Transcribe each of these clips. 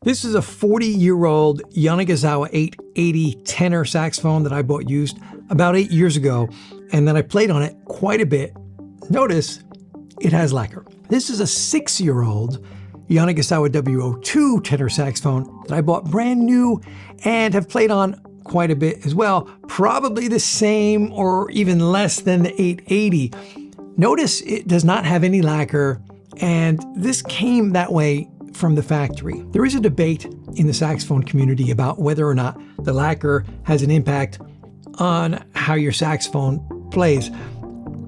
This is a 40-year-old Yanagisawa 880 tenor saxophone that I bought used about 8 years ago, and then I played on it quite a bit. Notice it has lacquer. This is a 6-year-old Yanagisawa W02 tenor saxophone that I bought brand new and have played on quite a bit as well, probably the same or even less than the 880. Notice it does not have any lacquer, and this came that way from the factory. There is a debate in the saxophone community about whether or not the lacquer has an impact on how your saxophone plays.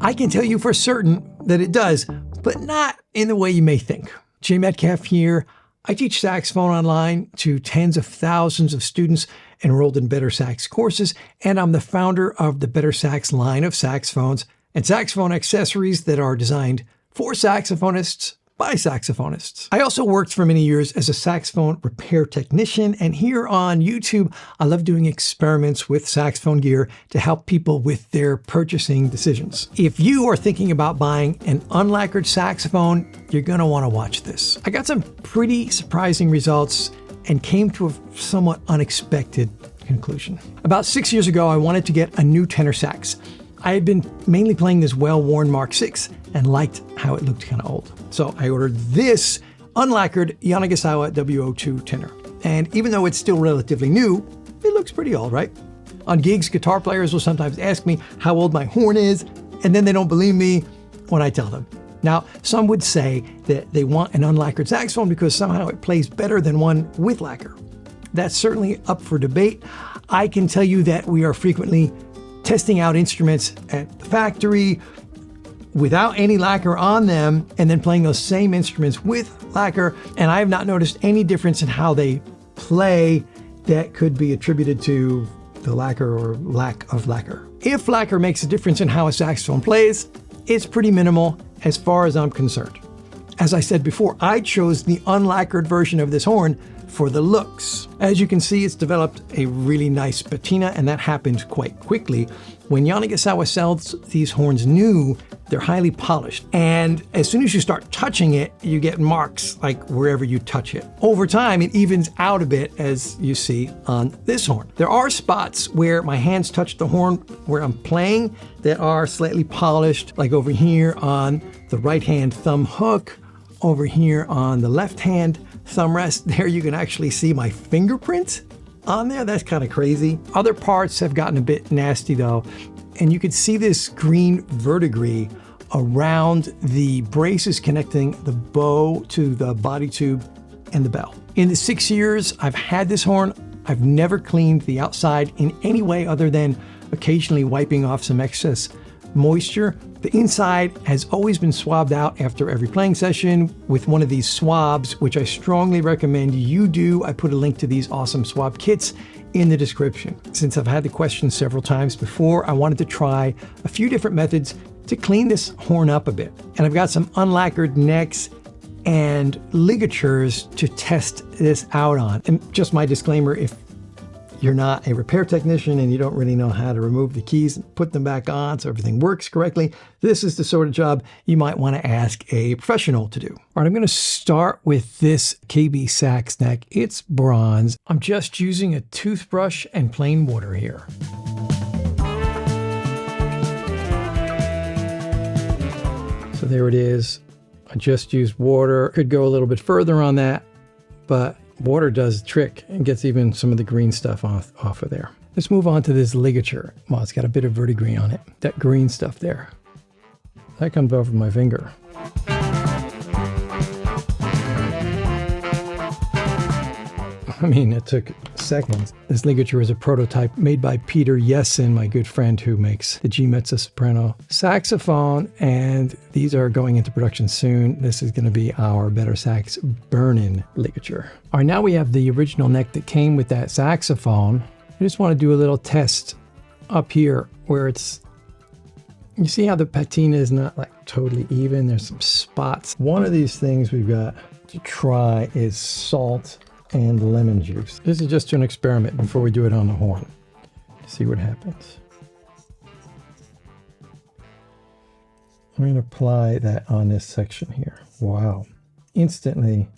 I can tell you for certain that it does, but not in the way you may think. Jay Metcalf here. I teach saxophone online to tens of thousands of students enrolled in BetterSax courses, and I'm the founder of the BetterSax line of saxophones and saxophone accessories that are designed for saxophonists by saxophonists. I also worked for many years as a saxophone repair technician, and here on YouTube, I love doing experiments with saxophone gear to help people with their purchasing decisions. If you are thinking about buying an unlacquered saxophone, you're going to want to watch this. I got some pretty surprising results and came to a somewhat unexpected conclusion. About 6 years ago, I wanted to get a new tenor sax. I had been mainly playing this well-worn Mark VI and liked how it looked kind of old. So I ordered this unlacquered Yanagisawa W02 tenor. And even though it's still relatively new, it looks pretty old, right? On gigs, guitar players will sometimes ask me how old my horn is, and then they don't believe me when I tell them. Now, some would say that they want an unlacquered saxophone because somehow it plays better than one with lacquer. That's certainly up for debate. I can tell you that we are frequently testing out instruments at the factory without any lacquer on them and then playing those same instruments with lacquer, and I have not noticed any difference in how they play that could be attributed to the lacquer or lack of lacquer. If lacquer makes a difference in how a saxophone plays, it's pretty minimal as far as I'm concerned. As I said before, I chose the unlacquered version of this horn for the looks. As you can see, it's developed a really nice patina, and that happened quite quickly. When Yanagisawa sells these horns new, they're highly polished, and as soon as you start touching it, you get marks like wherever you touch it. Over time, it evens out a bit, as you see on this horn. There are spots where my hands touch the horn where I'm playing that are slightly polished, like over here on the right hand thumb hook, over here on the left hand thumb rest. There you can actually see my fingerprint on there. That's kind of crazy. Other parts have gotten a bit nasty though, and you can see this green verdigris around the braces connecting the bow to the body tube and the bell. In the 6 years I've had this horn, I've never cleaned the outside in any way other than occasionally wiping off some excess moisture. The inside has always been swabbed out after every playing session with one of these swabs, which I strongly recommend you do. I put a link to these awesome swab kits in the description. Since I've had the question several times before, I wanted to try a few different methods to clean this horn up a bit. And I've got some unlacquered necks and ligatures to test this out on. And just my disclaimer, if you're not a repair technician and you don't really know how to remove the keys and put them back on so everything works correctly, this is the sort of job you might want to ask a professional to do. All right, I'm going to start with this KB sax neck. It's bronze. I'm just using a toothbrush and plain water here. So there it is. I just used water. Could go a little bit further on that, but water does the trick and gets even some of the green stuff off of there. Let's move on to this ligature. Well, it's got a bit of verdigris on it. That green stuff there. That comes over my finger. I mean, it took seconds. This ligature is a prototype made by Peter Yessen, my good friend who makes the G mezzo soprano saxophone, and these are going into production soon. This is going to be our BetterSax burn-in ligature. All right, now we have the original neck that came with that saxophone. I just want to do a little test up here where it's, you see how the patina is not like totally even? There's some spots. One of these things we've got to try is salt and lemon juice. This is just an experiment before we do it on the horn. See what happens. I'm going to apply that on this section here. Wow. Instantly,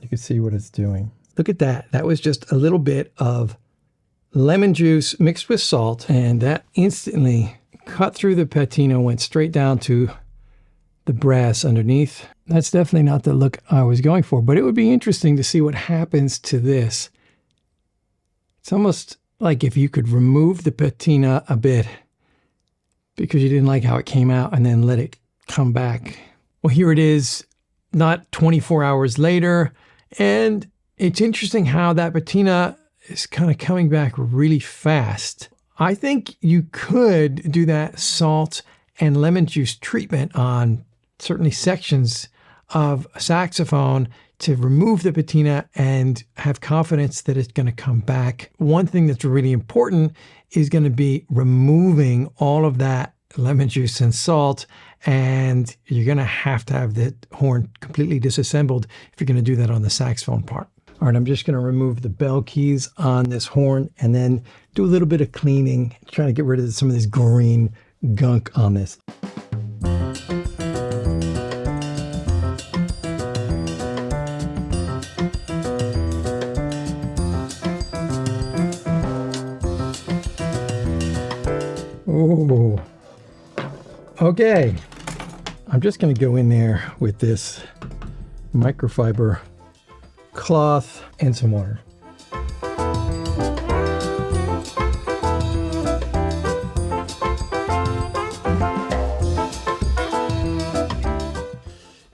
You can see what it's doing. Look at that. That was just a little bit of lemon juice mixed with salt, and that instantly cut through the patina, went straight down to the brass underneath. That's definitely not the look I was going for, but it would be interesting to see what happens to this. It's almost like if you could remove the patina a bit because you didn't like how it came out and then let it come back. Well, here it is, not 24 hours later, and it's interesting how that patina is kind of coming back really fast. I think you could do that salt and lemon juice treatment on certainly sections of a saxophone to remove the patina and have confidence that it's going to come back. One thing that's really important is going to be removing all of that lemon juice and salt, and you're going to have the horn completely disassembled if you're going to do that on the saxophone part. All right, I'm just going to remove the bell keys on this horn and then do a little bit of cleaning, trying to get rid of some of this green gunk on this. Oh, okay. I'm just going to go in there with this microfiber cloth and some water.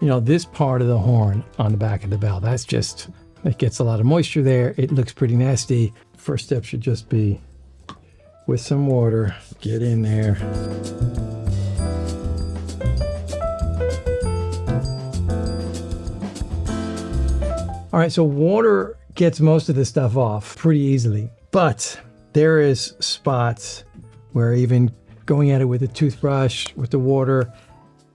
You know, this part of the horn on the back of the bell, it gets a lot of moisture there. It looks pretty nasty. First step should just be with some water, get in there. All right, so water gets most of this stuff off pretty easily, but there is spots where even going at it with a toothbrush with the water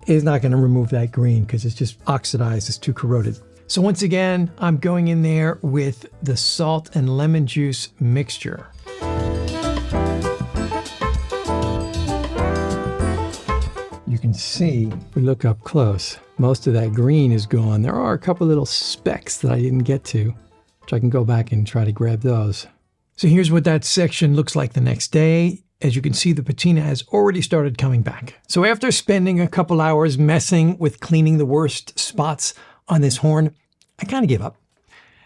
is not going to remove that green because it's just oxidized, it's too corroded. So once again, I'm going in there with the salt and lemon juice mixture. You can see, if we look up close, most of that green is gone. There are a couple little specks that I didn't get to, which I can go back and try to grab those. So here's what that section looks like the next day. As you can see, the patina has already started coming back. So after spending a couple hours messing with cleaning the worst spots on this horn, I kind of gave up.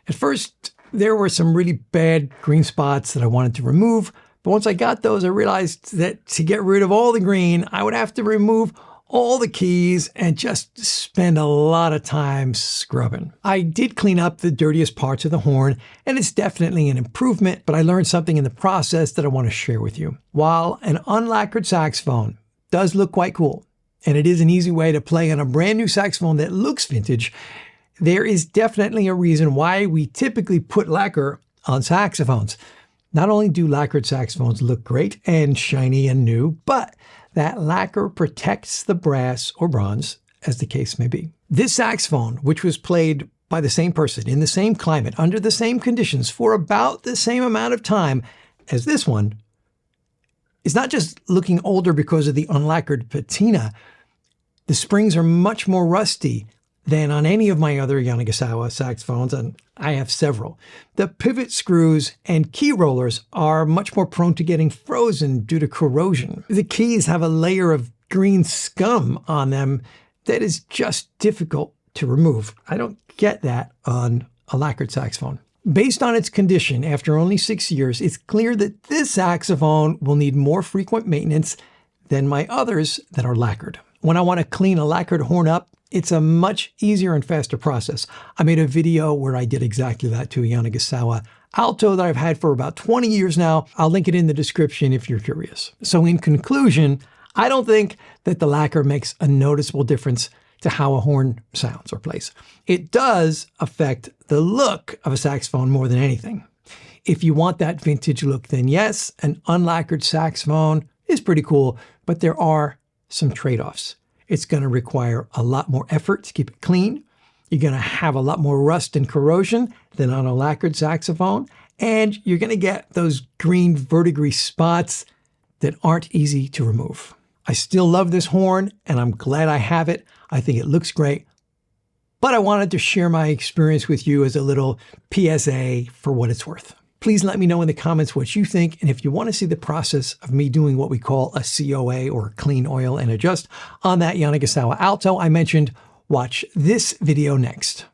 At first, there were some really bad green spots that I wanted to remove, but once I got those, I realized that to get rid of all the green, I would have to remove all the keys and just spend a lot of time scrubbing. I did clean up the dirtiest parts of the horn, and it's definitely an improvement, but I learned something in the process that I want to share with you. While an unlacquered saxophone does look quite cool, and it is an easy way to play on a brand new saxophone that looks vintage, there is definitely a reason why we typically put lacquer on saxophones. Not only do lacquered saxophones look great and shiny and new, but that lacquer protects the brass or bronze, as the case may be. This saxophone, which was played by the same person in the same climate, under the same conditions for about the same amount of time as this one, is not just looking older because of the unlacquered patina. The springs are much more rusty than on any of my other Yanagisawa saxophones, and I have several. The pivot screws and key rollers are much more prone to getting frozen due to corrosion. The keys have a layer of green scum on them that is just difficult to remove. I don't get that on a lacquered saxophone. Based on its condition, after only 6 years, it's clear that this saxophone will need more frequent maintenance than my others that are lacquered. When I want to clean a lacquered horn up, it's a much easier and faster process. I made a video where I did exactly that to a Yanagisawa alto that I've had for about 20 years now. I'll link it in the description if you're curious. So in conclusion, I don't think that the lacquer makes a noticeable difference to how a horn sounds or plays. It does affect the look of a saxophone more than anything. If you want that vintage look, then yes, an unlacquered saxophone is pretty cool, but there are some trade-offs. It's going to require a lot more effort to keep it clean. You're going to have a lot more rust and corrosion than on a lacquered saxophone. And you're going to get those green verdigris spots that aren't easy to remove. I still love this horn, and I'm glad I have it. I think it looks great. but I wanted to share my experience with you as a little PSA for what it's worth. Please let me know in the comments what you think, and if you want to see the process of me doing what we call a COA, or clean oil and adjust, on that Yanagisawa Alto I mentioned, watch this video next.